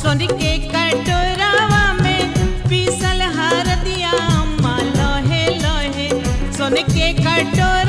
सोने के कटोरावा में पीसल हरदिया अम्मा लोहे लोहे, सोने के कटोरा